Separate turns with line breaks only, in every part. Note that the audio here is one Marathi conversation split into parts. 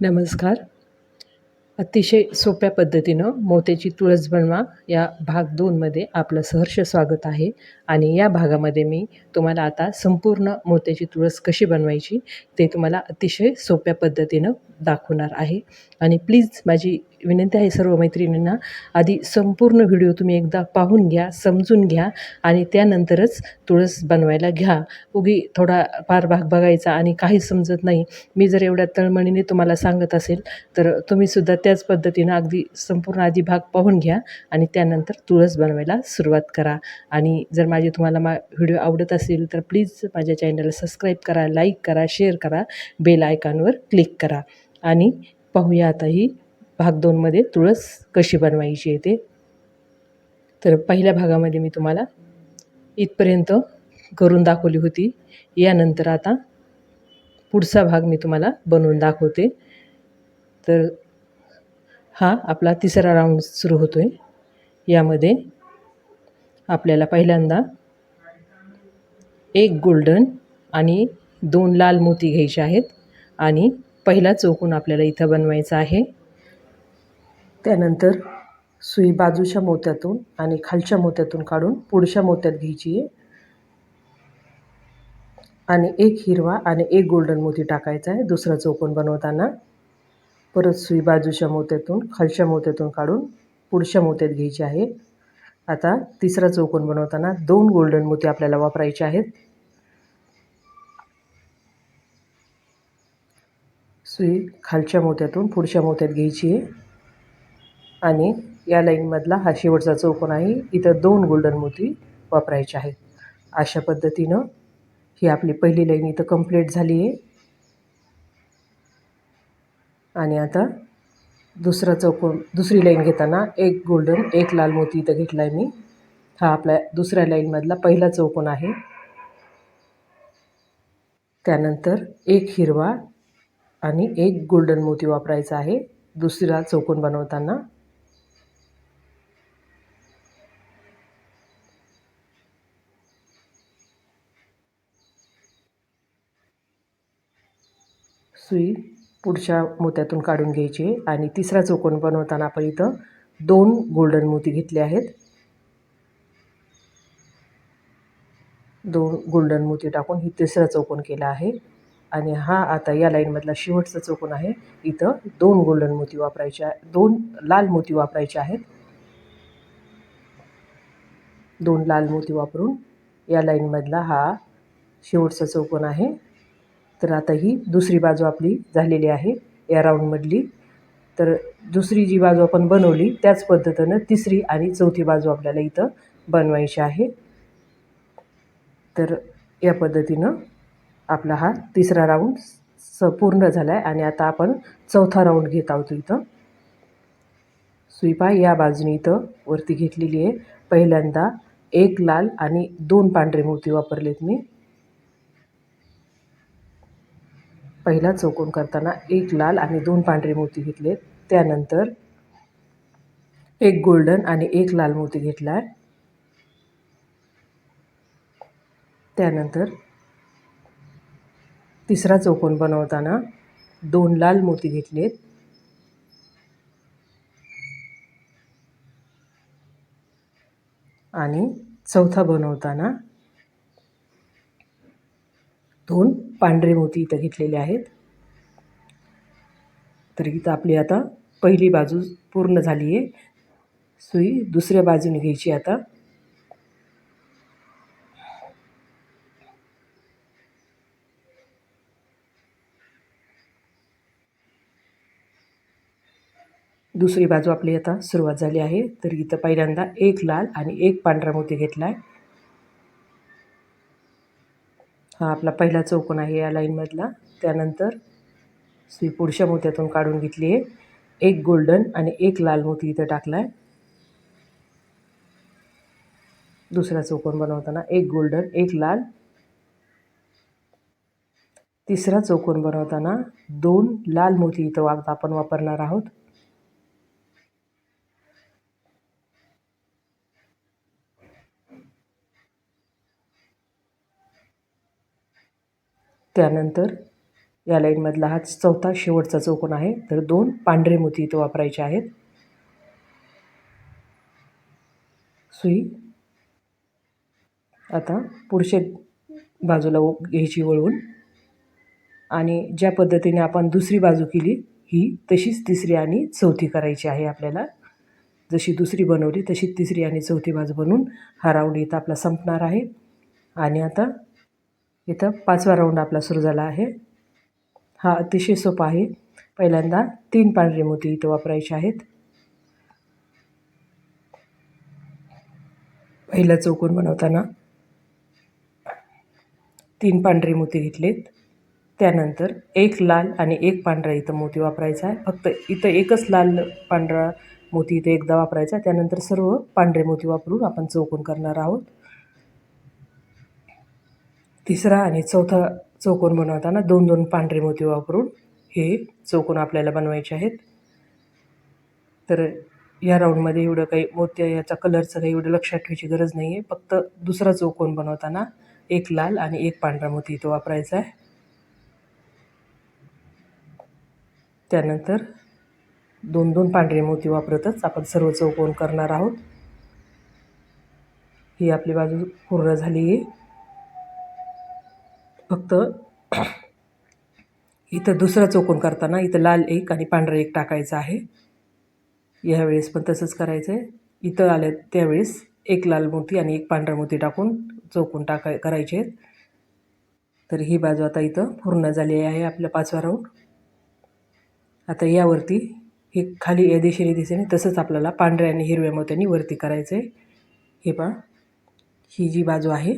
नमस्कार. अतिशय सोप्या पद्धतीनं मोत्याची तुळस बनवा या भाग 2 मध्ये आपलं सहर्ष स्वागत आहे. आणि या भागामध्ये मी तुम्हाला आता संपूर्ण मोत्याची तुळस कशी बनवायची ते तुम्हाला अतिशय सोप्या पद्धतीनं दाखवणार आहे. आणि प्लीज माझी विनंती आहे सर्व मैत्रिणींना, आधी संपूर्ण व्हिडिओ तुम्ही एकदा पाहून घ्या, समजून घ्या आणि त्यानंतरच तुळस बनवायला घ्या. उगी थोडा फार भाग बघायचा आणि काहीच समजत नाही, मी जर एवढ्या तळमळीने तुम्हाला सांगत असेल तर तुम्हीसुद्धा त्याच पद्धतीनं अगदी संपूर्ण आधी भाग पाहून घ्या आणि त्यानंतर तुळस बनवायला सुरुवात करा. आणि जर माझे तुम्हाला व्हिडिओ आवडत असेल तर प्लीज माझ्या चॅनलला सबस्क्राईब करा, लाईक करा, शेअर करा, बेल आयकॉनवर क्लिक करा. आणि पाहूया आता ही भाग 2 मध्ये तुळस कशी बनवायची आहे ते. तर पहिल्या भागामध्ये मी तुम्हाला इथपर्यंत करून दाखवली होती. यानंतर आता पुढचा भाग मी तुम्हाला बनवून दाखवते. तर हा आपला तिसरा राऊंड सुरू होतो आहे. यामध्ये आपल्याला पहिल्यांदा एक गोल्डन आणि 2 लाल मोती घ्यायचे आहेत आणि पहिला चौकोन आपल्याला इथं बनवायचा आहे. त्यानंतर सुई बाजूच्या मोत्यातून आणि खालच्या मोत्यातून काढून पुढच्या मोत्यात घ्यायची आहे आणि एक हिरवा आणि एक गोल्डन मोती टाकायचा आहे दुसरा चौकोन बनवताना. परत सुई बाजूच्या मोत्यातून खालच्या मोत्यातून काढून पुढच्या मोत्यात घ्यायची आहे. आता तिसरा चौकोन बनवताना 2 गोल्डन मोती आपल्याला वापरायचे आहेत. सुई खालच्या मोत्यातून पुढच्या मोत्यात घ्यायची आहे आणि या लाईनमधला हा शेवटचा चौकोन आहे, इथं 2 गोल्डन मोती वापरायचे आहेत. अशा पद्धतीनं ही आपली पहिली लाईन इथं कंप्लीट झाली आहे. आणि आता दुसरी लाईन घेताना एक गोल्डन एक लाल मोती इथं घेतला आहे मी. हा आपल्या दुसऱ्या लाईनमधला पहिला चौकोन आहे. त्यानंतर एक हिरवा आणि एक गोल्डन मोती वापरायचा आहे दुसरा चौकोन बनवताना. सुई पुढच्या मोत्यातून काढून घ्यायची आणि तिसरा चौकोन बनवताना आपण इथं 2 गोल्डन मोती घेतले आहेत. 2 गोल्डन मोती टाकून ही तिसरा चौकोन केला आहे. आणि हा आता या लाईनमधला शेवटचा चौकोन आहे. इथं 2 गोल्डन मोती वापरायचे आहे, 2 लाल मोती वापरायचे आहेत. 2 लाल मोती वापरून या लाईनमधला हा शेवटचा चौकोन आहे. तर आता ही दुसरी बाजू आपली झालेली आहे या राऊंडमधली. तर दुसरी जी बाजू आपण बनवली त्याच पद्धतीनं तिसरी आणि चौथी बाजू आपल्याला इथं बनवायची आहे. तर या पद्धतीनं आपला हा तिसरा राऊंड पूर्ण झाला आहे. आणि आता आपण चौथा राऊंड घेत आहोत. इथं सुईपाय या बाजूने इथं वरती घेतलेली आहे. पहिल्यांदा एक लाल आणि 2 पांढरे मोती वापरलेत मी. पहिला चौकोन करताना एक लाल आणि 2 पांढरे मोती घेतलेत. त्यानंतर एक गोल्डन आणि एक लाल मोती घेतला आहे. त्यानंतर तिसरा चौकोन बनवताना 2 लाल मोती घेतलेत. आणि चौथा बनवताना 2 पांढरे मोती इथं घेतलेले आहेत. तर इथं आपली आता पहिली बाजू पूर्ण झाली आहे. सुई दुसऱ्या बाजूने घ्यायची आता. दुसरी बाजू आपली आता सुरुवात झाली आहे. तर इथं पहिल्यांदा एक लाल आणि एक पांढरा मोती घेतला आहे. हा आपला पहिला चौकोन आहे या लाईनमधला. त्यानंतर सुई पुढच्या मोत्यातून काढून घेतली आहे. एक गोल्डन आणि एक लाल मोती इथं टाकला आहे. दुसरा चौकोन बनवताना एक गोल्डन एक लाल. तिसरा चौकोन बनवताना 2 लाल मोती इथं आपण वापरणार आहोत. त्यानंतर या लाईनमधला हा चौथा शेवटचा चौकोन आहे. तर 2 पांढरे मोती इथं वापरायचे आहेत. सुई आता पुढच्या बाजूला घ्यायची वळून, आणि ज्या पद्धतीने आपण दुसरी बाजू केली ही तशीच तिसरी आणि चौथी करायची आहे आपल्याला. जशी दुसरी बनवली तशी तिसरी आणि चौथी बाजू बनवून हा राऊंड इथं आपला संपणार आहे. आणि आता इथं 5वा राऊंड आपला सुरू झाला आहे. हा अतिशय सोपा आहे. पहिल्यांदा 3 पांढरे मोती इथं वापरायचे आहेत. पहिला चौकोन बनवताना 3 पांढरे मोती घेतलेत. त्यानंतर एक लाल आणि एक पांढरा इथं मोती वापरायचा आहे. फक्त इथं एकच लाल पांढरा मोती इथे एकदा वापरायचा. त्यानंतर सर्व पांढरे मोती वापरून आपण चौकोन करणार आहोत. तिसरा आणि चौथा चौकोन बनवताना 2-2 पांढरे मोती वापरून हे चौकोन आपल्याला बनवायचे आहेत. तर या राऊंडमध्ये एवढं काही मोत्या याचा कलरचं काही एवढं लक्षात ठेवायची गरज नाही आहे. फक्त दुसरा चौकोन बनवताना एक लाल आणि एक पांढरा मोती इथं वापरायचा आहे. त्यानंतर 2-2 पांढरे मोती वापरतच आपण सर्व चौकोन करणार आहोत. ही आपली बाजू पूर्ण झाली आहे. फक्त इथं दुसरा चौकोन करताना इथं लाल एक आणि पांढरा एक टाकायचा आहे. यावेळेस पण तसंच करायचं आहे. इथं आले त्यावेळेस एक लाल मोती आणि एक पांढरा मोती टाकून चौकोन करायचे आहेत. तर ही बाजू आता इथं पूर्ण झाली आहे आपला 5वा राऊंड. आता यावरती हे खाली या दिशेने तसंच आपल्याला पांढऱ्या आणि हिरव्या मोत्यांनी वरती करायचं आहे. हे पहा, ही जी बाजू आहे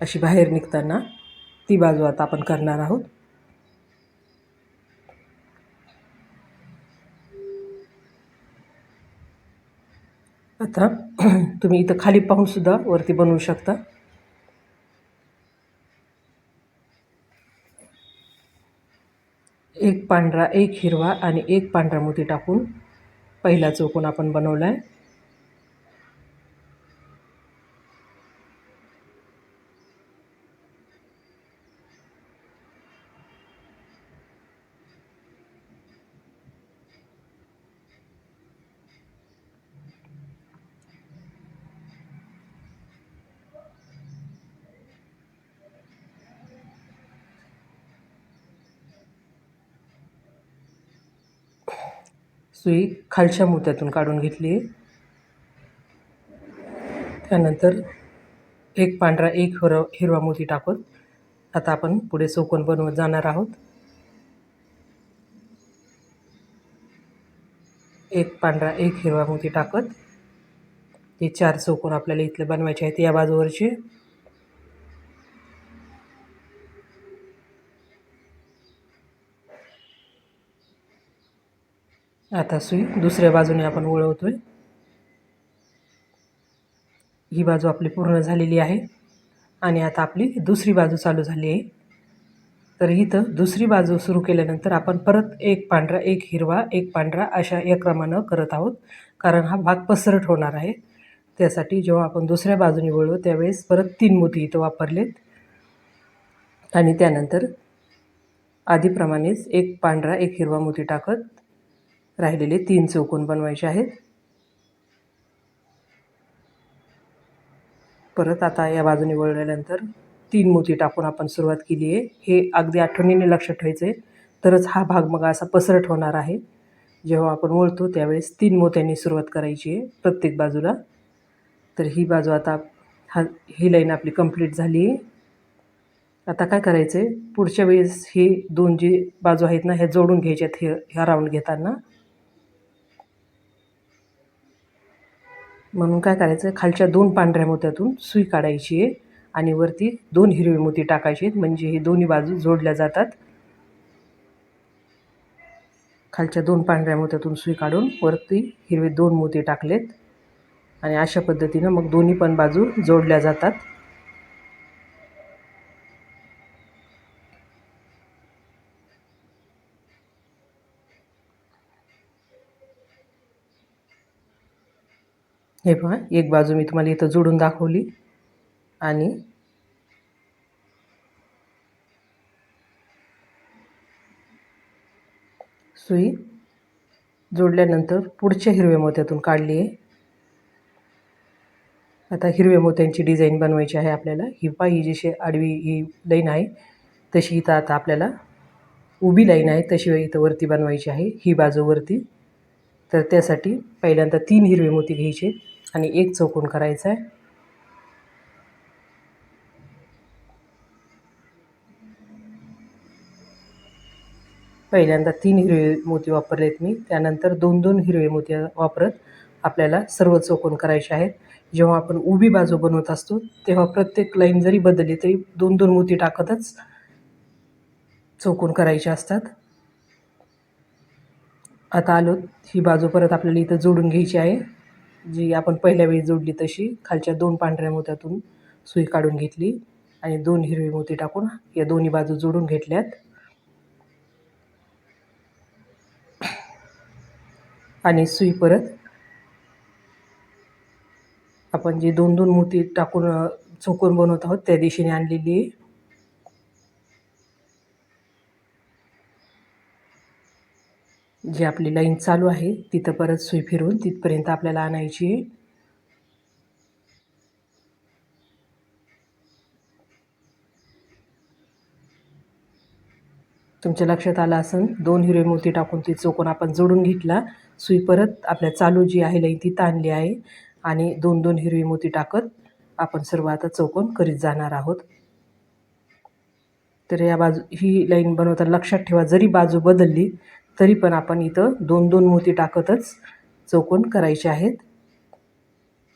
अशी बाहेर निघताना ती बाजू आता आपण करणार आहोत. आता तुम्ही इथं खाली पाहून सुद्धा वरती बनवू शकता. एक पांढरा, एक हिरवा आणि एक पांढरा मोती टाकून पहिला चौकोन आपण बनवला आहे. सुई खालच्या मोत्यातून काढून घेतली आहे. त्यानंतर एक पांढरा, एक हिरवा मोती टाकत आता आपण पुढे चौकोन बनवत जाणार आहोत. एक पांढरा, एक हिरवा मोती टाकत हे 4 चौकोन आपल्याला इथले बनवायचे आहेत या बाजूवरचे. आता सुई दुसऱ्या बाजूने आपण वळवतोय. ही बाजू आपली पूर्ण झालेली आहे आणि आता आपली दुसरी बाजू चालू झाली आहे. तर इथं दुसरी बाजू सुरू केल्यानंतर आपण परत एक पांढरा, एक हिरवा, एक पांढरा अशा या क्रमानं करत आहोत. कारण हा भाग पसरट होणार आहे. त्यासाठी जेव्हा आपण दुसऱ्या बाजूने वळू त्यावेळेस परत 3 मोती इथं वापरलेत. आणि त्यानंतर आधीप्रमाणेच एक पांढरा, एक हिरवा मोती टाकत राहिलेले 3 चौकोन बनवायचे आहेत. परत आता या बाजूने वळल्यानंतर 3 मोती टाकून आपण सुरुवात केली आहे. हे अगदी आठवणीने लक्षात ठेवायचं आहे. तरच हा भाग मग असा पसरट होणार आहे. जेव्हा आपण वळतो त्यावेळेस 3 मोत्यांनी सुरुवात करायची आहे प्रत्येक बाजूला. तर ही बाजू आता ही लाईन आपली कंप्लीट झाली आहे. आता काय करायचं आहे, पुढच्या वेळेस ही 2 जी बाजू आहेत ना ह्या जोडून घ्यायच्यात ह्या राऊंड घेताना. म्हणून काय करायचं, खालच्या 2 पांढऱ्या मोत्यातून सुई काढायची आहे आणि वरती 2 हिरवे मोती टाकायचे आहेत. म्हणजे हे दोन्ही बाजू जोडल्या जातात. खालच्या 2 पांढऱ्या मोत्यातून सुई काढून वरती हिरवे 2 मोती टाकलेत आणि अशा पद्धतीनं मग दोन्ही पण बाजू जोडल्या जातात. हे पहा, एक बाजू मी तुम्हाला इथं जोडून दाखवली आणि सुई जोडल्यानंतर पुढच्या हिरव्या मोत्यातून काढली आहे. आता हिरव्या मोत्यांची डिझाईन बनवायची आहे आपल्याला. ही जशी आडवी ही लाईन आहे तशी इथं आता आपल्याला उभी लाईन आहे तशी इथं वरती बनवायची आहे, ही बाजू वरती. तर त्यासाठी पहिल्यांदा 3 हिरवे मोती घ्यायचे आणि एक चौकोन करायचा आहे. पहिल्यांदा 3 हिरवे मोती वापरलेत मी. त्यानंतर 2-2 हिरवे मोती वापरत आपल्याला सर्व चौकोन करायचे आहेत. जेव्हा आपण उभी बाजू बनवत असतो तेव्हा प्रत्येक लाईन जरी बदलली तरी 2-2 मोती टाकतच चौकोन करायचे असतात. आता आलो ही बाजू परत आपल्याला इथं जोडून घ्यायची आहे. जी आपण पहिल्या वेळी जोडली तशी खालच्या 2 पांढऱ्या मोत्यातून सुई काढून घेतली आणि 2 हिरवे मोती टाकून या दोन्ही बाजू जोडून घेतल्यात. आणि सुई परत आपण जे 2-2 मोती टाकून चौकोन बनवत आहोत त्या दिशेने आणलेली आहे. जी आपली लाईन चालू आहे तिथं परत सुई फिरवून तिथपर्यंत आपल्याला आणायची आहे. तुमच्या लक्षात आलं असेल 2 हिरवे मोती टाकून ती चौकोन आपण जोडून घेतला. सुई परत आपल्या चालू जी आहे लाईन तिथं आणली आहे आणि 2-2 हिरवी मोती टाकत आपण सर्व आता चौकोन करीत जाणार आहोत. तर या बाजू ही लाईन बनवताना लक्षात ठेवा, जरी बाजू बदलली तरी पण आपण इथं 2-2 मोती टाकतच चौकोन करायचे आहेत,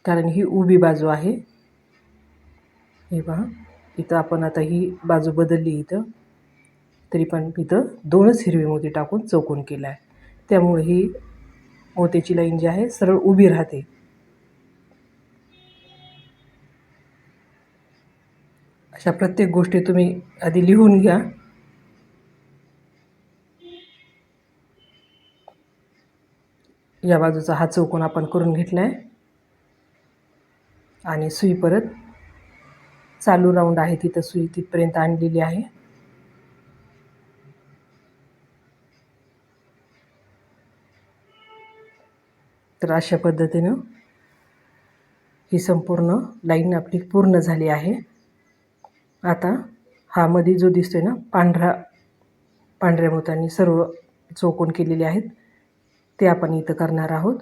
कारण ही उभी बाजू आहे. हे पहा, इथं आपण आता ही बाजू बदलली इथं, तरी पण इथं 2च हिरवे मोती टाकून चौकोन केला आहे. त्यामुळे ही मोत्याची लाईन जी आहे सरळ उभी राहते. अशा प्रत्येक गोष्टी तुम्ही आधी लिहून घ्या. या बाजूचा हा चौकोन आपण करून घेतला आहे आणि सुई परत चालू राऊंड आहे तिथं सुई तिथपर्यंत आणलेली आहे. तर अशा पद्धतीनं ही संपूर्ण लाईन आपली पूर्ण झाली आहे. आता हा मध्ये जो दिसतोय ना पांढऱ्या मोत्यांनी सर्व चौकोन केलेले आहेत ते आपण इथं करणार आहोत.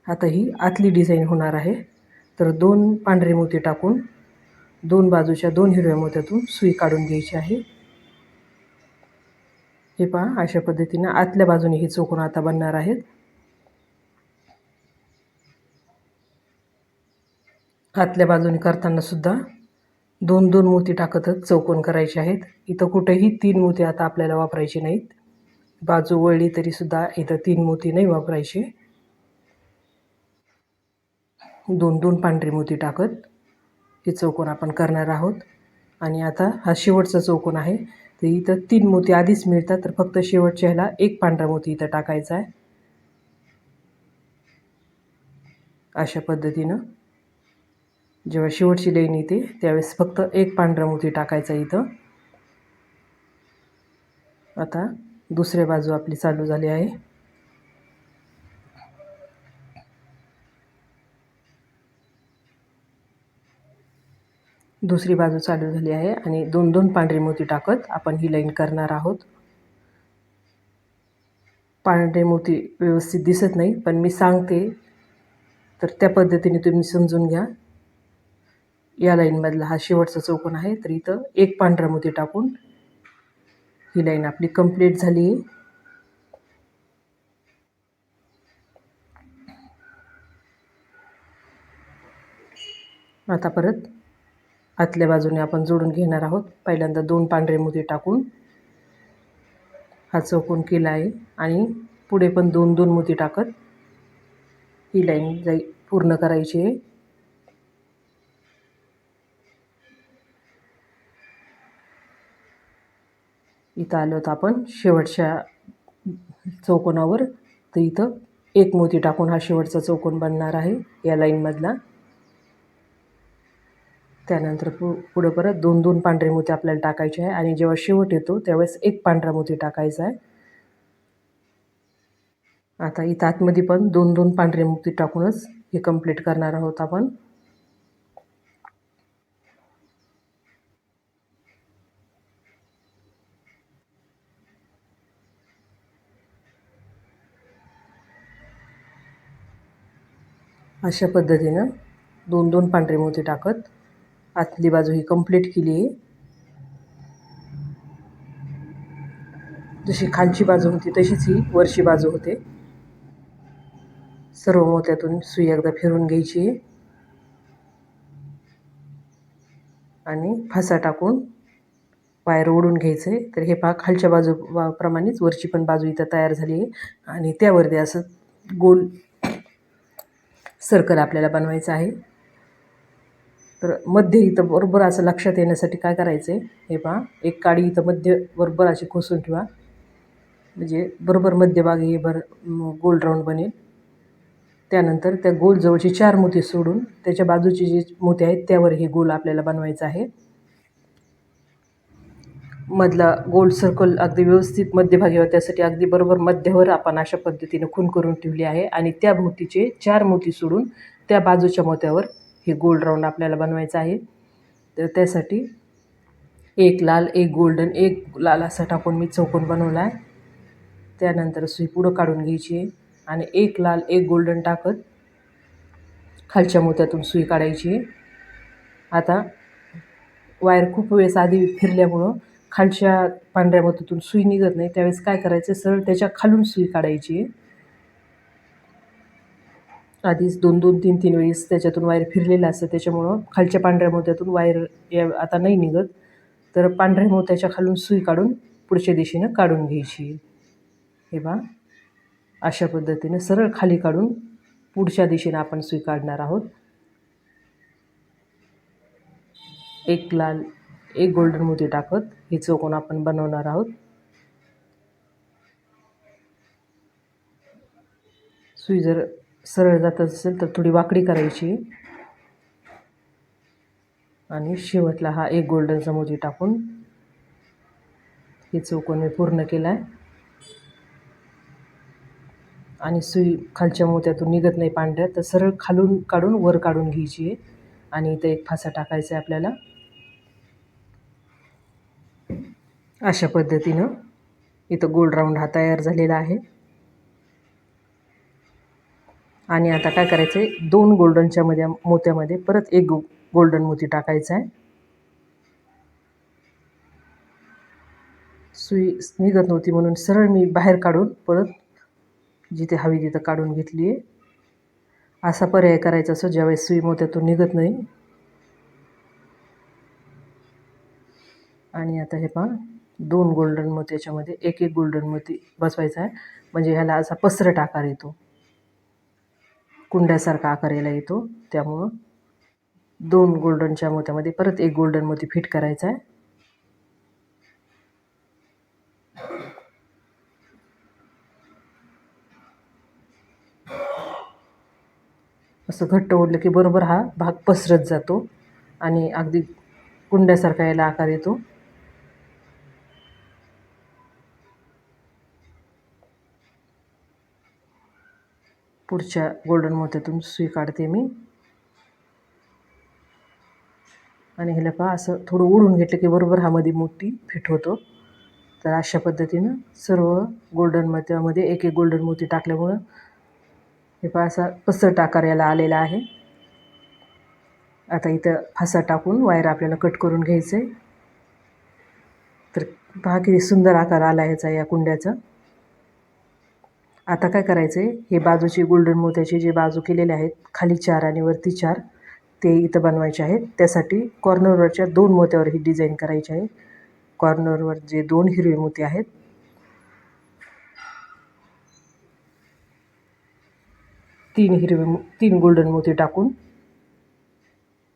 आता ही आतली डिझाईन होणार आहे. तर 2 पांढरे मोती टाकून 2 बाजूच्या 2 हिरव्या मोत्यातून सुई काढून घ्यायची आहे. हे पहा, अशा पद्धतीनं आतल्या बाजूने हे चौकोन आता बनणार आहेत. आतल्या बाजूने करताना सुद्धा 2-2 मोती टाकतच चौकोन करायचे आहेत. इथं कुठेही 3 मोती आता आपल्याला वापरायचे नाहीत. बाजू वळली तरी सुद्धा इथं 3 मोती नाही वापरायचे. 2-2 पांढरे मोती टाकत हे चौकोन आपण करणार आहोत. आणि आता हा शेवटचा चौकोन आहे. तर इथं 3 मोती आधीच मिळतात, तर फक्त शेवटच्या ह्याला एक पांढरा मोती इथं टाकायचा आहे. अशा पद्धतीनं जेव्हा शेवटची लाईन येते त्यावेळेस फक्त एक पांढरा मोती टाकायचा इथं. आता दुसऱ्या बाजू आपली चालू झाली आहे. दुसरी बाजू चालू झाली आहे आणि 2-2 पांढरे मोती टाकत आपण ही लाईन करणार आहोत. पांढरे मोती व्यवस्थित दिसत नाही, पण मी सांगते तर त्या पद्धतीने तुम्ही समजून घ्या. या लाईनमधला हा शेवटचा चौकोन आहे, तर इथं एक पांढरा मोती टाकून ही लाईन आपली कंप्लीट झाली आहे. आता परत आतल्या बाजूने आपण जोडून घेणार आहोत. पहिल्यांदा 2 पांढरे मोती टाकून हा चौकोन केला आहे आणि पुढे पण 2-2 मोती टाकत ही लाईन पूर्ण करायची आहे. इथं आलो तर आपण शेवटच्या चौकोनावर, तर इथं एक मोती टाकून हा शेवटचा चौकोन बनणार आहे या लाईनमधला. त्यानंतर पुढं परत 2-2 पांढरे मोती आपल्याला टाकायचे आहे आणि जेव्हा शेवट येतो त्यावेळेस एक पांढरा मोती टाकायचा आहे. आता इथं आतमध्ये पण 2-2 पांढरे मोती टाकूनच हे कंप्लीट करणार आहोत आपण. अशा पद्धतीनं 2-2 पांढरे मोती टाकत आतली बाजू ही कंप्लीट केली आहे. जशी खालची बाजू होती तशीच ही वरची बाजू होते. सर्व मोत्यातून सुई एकदा फिरून घ्यायची आहे आणि फासा टाकून वायर ओढून घ्यायचं आहे. तर हे पहा, खालच्या बाजू प्रमाणेच वरची पण बाजू इथं तयार झाली आहे आणि त्यावरती असं गोल सर्कल आपल्याला बनवायचं आहे. तर मध्य इथं बरोबर असं लक्षात येण्यासाठी काय करायचं आहे, हे पहा, एक काडी इथं मध्य बरोबर अशी खोसून ठेवा, म्हणजे बरोबर मध्यभागी हे गोल राऊंड बनेल. त्यानंतर त्या गोल जवळचे 4 मोती सोडून त्याच्या बाजूचे जे मोती आहेत त्यावर हे गोल आपल्याला बनवायचं आहे. मधला गोल सर्कल अगदी व्यवस्थित मध्यभागी व्हावा त्यासाठी अगदी बरोबर मध्यावर आपण अशा पद्धतीनं खूण करून ठेवली आहे आणि त्या भोवतीचे 4 मोती सोडून त्या बाजूच्या मोत्यावर हे गोल राऊंड आपल्याला बनवायचं आहे. तर त्यासाठी एक लाल, एक गोल्डन, एक लाल असा टाकून मी चौकोन बनवला आहे. त्यानंतर सुई पुढं काढून घ्यायची आहे आणि एक लाल, एक गोल्डन टाकत खालच्या मोत्यातून सुई काढायची आहे. आता वायर खूप वेळेस आधी फिरल्यामुळं खालच्या पांढऱ्या मोत्यातून सुई निघत नाही. त्यावेळेस काय करायचं, सरळ त्याच्या खालून सुई काढायची आहे. आधीच 2-2, 3-3 वेळेस त्याच्यातून वायर फिरलेलं असतं, त्याच्यामुळं खालच्या पांढऱ्या मोत्यातून वायर आता नाही निघत. तर पांढऱ्या मोत्याच्या खालून सुई काढून पुढच्या दिशेनं काढून घ्यायची. हे पहा, अशा पद्धतीनं सरळ खाली काढून पुढच्या दिशेनं आपण सुई काढणार आहोत. एक लाल, एक गोल्डन मोती टाकत हे चौकोन आपण बनवणार आहोत. सुई जर सरळ जात असेल तर थोडी वाकडी करायची आणि शेवटला हा एक गोल्डनचा मोती टाकून हे चौकोन मी पूर्ण केला आहे. आणि सुई खालच्या मोत्यातून निघत नाही पांढऱ्या, तर सरळ खालून काढून वर काढून घ्यायची आहे आणि इथं एक फासा टाकायचा आहे आपल्याला. अशा पद्धतीनं इथं गोल राऊंड हा तयार झालेला आहे. आणि आता काय करायचं आहे, 2 गोल्डनच्या मोत्यामध्ये परत एक गोल्डन मोती टाकायचा आहे. सुई निघत नव्हती म्हणून सरळ मी बाहेर काढून परत जिथे हवी तिथं काढून घेतली आहे. असा पर्याय करायचा असो ज्यावेळेस सुई मोत्यातून निघत नाही. आणि आता हे पहा, 2 गोल्डन मोत्याच्यामध्ये एक एक गोल्डन मोती बसवायचा आहे, म्हणजे ह्याला असा पसरट आकार येतो, कुंड्यासारखा आकार यायला येतो. त्यामुळं 2 गोल्डनच्या मोत्यामध्ये परत एक गोल्डन मोती फिट करायचा आहे. असं घट्ट ओढलं की बरोबर हा भाग पसरत जातो आणि अगदी कुंड्यासारखा याला आकार येतो. पुढच्या गोल्डन मोत्यातून सुई काढते मी आणि ह्याला पहा असं थोडं ओढून घेतलं की बरोबर हा मध्ये मोती फिट होतो. तर अशा पद्धतीनं सर्व गोल्डन मोत्यामध्ये एक एक गोल्डन मोती टाकल्यामुळं हे पहा असा पसरट आकार याला आलेला आहे. आता इथं फासा टाकून वायर आपल्याला कट करून घ्यायचं आहे. तर पहा किती सुंदर आकार आला ह्याचा या कुंड्याचा. आता काय करायचं आहे, हे बाजूचे गोल्डन मोत्याचे जे बाजू केलेले आहेत, खाली 4 आणि वरती 4, ते इथं बनवायचे आहेत. त्यासाठी कॉर्नरवरच्या 2 मोत्यावर ही डिझाईन करायची आहे. कॉर्नरवर जे 2 हिरवे मोती आहेत, 3 गोल्डन मोती टाकून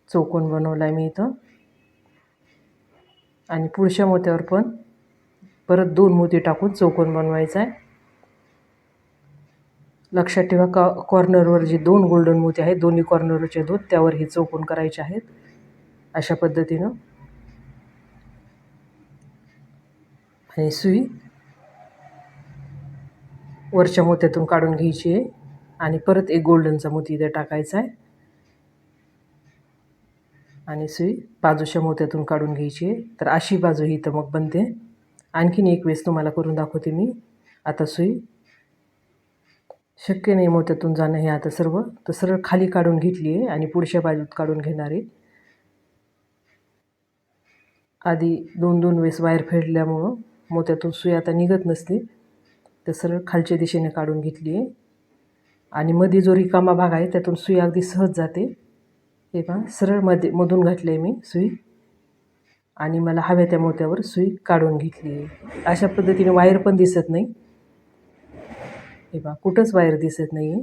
चौकोन बनवला आहे मी इथं. आणि पुढच्या मोत्यावर पण परत 2 मोती टाकून चौकोन बनवायचा आहे. लक्षात ठेवा, कॉर्नरवर जे 2 गोल्डन मोती आहेत, दोन्ही कॉर्नरवरचे 2, त्यावर हे चौकोन करायचे आहेत. अशा पद्धतीनं आणि सुई वरच्या मोत्यातून काढून घ्यायची आहे आणि परत एक गोल्डनचा मोती इथे टाकायचा आहे आणि सुई बाजूच्या मोत्यातून काढून घ्यायची आहे. तर अशी बाजू ही इथं मग बनते. आणखीन एक वेळेस तुम्हाला करून दाखवते मी. आता सुई शक्य नाही मोत्यातून जाणं हे आता सर्व, तर सरळ खाली काढून घेतली आहे आणि पुढच्या बाजूत काढून घेणार आहे. आधी 2-2 वेळेस वायर फेडल्यामुळं मोत्यातून सुई आता निघत नसते, तर सरळ खालच्या दिशेने काढून घेतली आहे आणि मध्ये जो रिकामा भाग आहे त्यातून सुई अगदी सहज जाते. हे पहा, सरळ मधून घातली आहे मी सुई आणि मला हव्या त्या मोत्यावर सुई काढून घेतली आहे. अशा पद्धतीने वायर पण दिसत नाही. हे पहा, कुठंच वायर दिसत नाही आहे.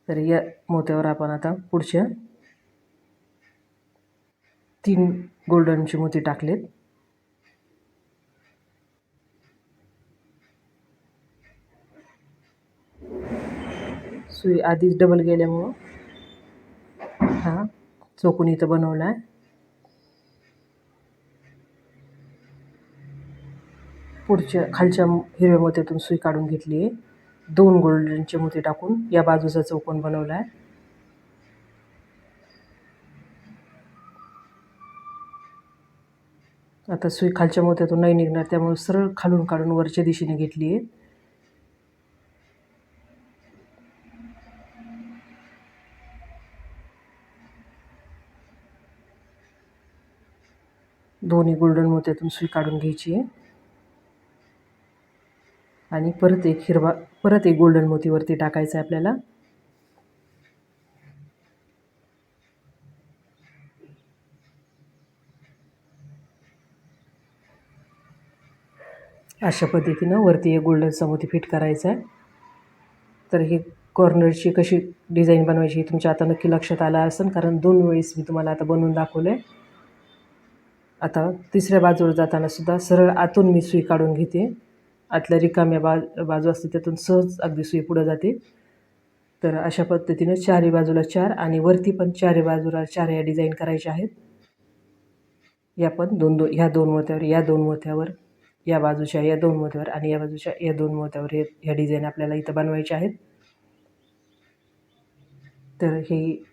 तर या मोत्यावर आपण आता पुढच्या 3 गोल्डनचे मोती टाकलेत. सुई आधीच डबल गेल्यामुळं हा चौकोन इथं बनवला आहे. पुढच्या खालच्या हिरव्या मोत्यातून सुई काढून घेतली आहे. 2 गोल्डनचे मोती टाकून या बाजूचा चौकोन बनवला आहे. आता सुई खालच्या मोत्यातून नाही निघणार, त्यामुळे सरळ खालून काढून वरच्या दिशेने घेतली आहे. दोन्ही गोल्डन मोत्यातून सुई काढून घ्यायची आहे आणि परत एक गोल्डन मोती वरती टाकायचा आहे आपल्याला. अशा पद्धतीनं वरती एक गोल्डनचा मोती फिट करायचा आहे. तर ही कॉर्नरची कशी डिझाईन बनवायची ही तुमच्या आता नक्की लक्षात आलं असेल, कारण 2 वेळेस मी तुम्हाला आता बनवून दाखवलं आहे. आता तिसऱ्या बाजूवर जाताना सुद्धा सरळ आतून मी सुई काढून घेते. आतल्या रिकाम्या बाजू असते त्यातून सहज अगदी सुई पुढं जाते. तर अशा पद्धतीने चारही बाजूला 4 आणि वरती पण चारही बाजूला 4 या डिझाईन करायच्या आहेत. या पण ह्या 2 मोत्यावर, या 2 मोत्यावर, या बाजूच्या या 2 मोत्यावर आणि या बाजूच्या या 2 मोत्यावर ह्या डिझाईन आपल्याला इथं बनवायच्या आहेत. तर ही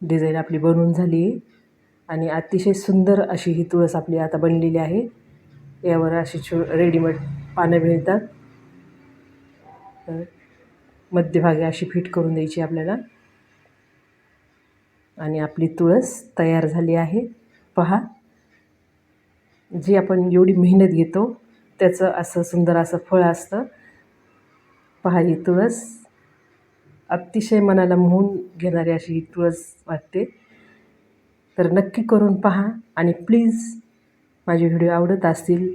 डिझाईन आपली बनवून झाली आहे आणि अतिशय सुंदर अशी ही तुळस आपली आता बनलेली आहे. यावर अशी रेडीमेड पानं मिळतात. तर मध्यभागी अशी फिट करून द्यायची आपल्याला आणि आपली तुळस तयार झाली आहे. पहा, जी आपण एवढी मेहनत घेतो त्याचं असं सुंदर असं फळ असतं. पहा, ही तुळस अतिशय मनाला मोहून घेणारी अशी ही तुळस वाटते. तर नक्की करून पहा आणि प्लीज माझे व्हिडिओ आवडत असतील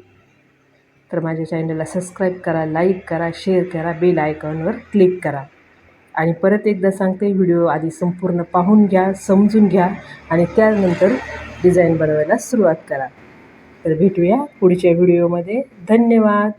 तर माझ्या चॅनलला सबस्क्राईब करा, लाईक करा, शेअर करा, बेल आयकॉनवर क्लिक करा. आणि परत एकदा सांगते, व्हिडिओ आधी संपूर्ण पाहून घ्या, समजून घ्या आणि त्यानंतर डिझाईन बनवायला सुरुवात करा. तर भेटूया पुढच्या व्हिडिओमध्ये. धन्यवाद.